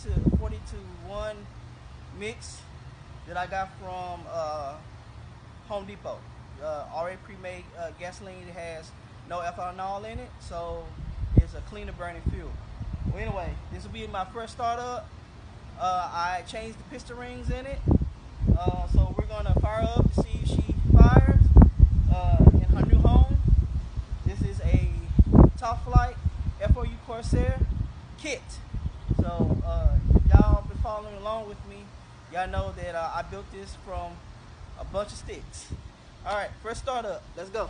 to 1 mix that I got from Home Depot. Already pre-made gasoline. It has no ethanol in it, so it's a cleaner burning fuel. Well, anyway, this will be my first startup. I changed the piston rings in it, so we're gonna fire up to see if she fires in her new home. This is a Top Flight F4U Corsair kit. So y'all been following along with me. Y'all know that I built this from a bunch of sticks. All right, first startup. Let's go.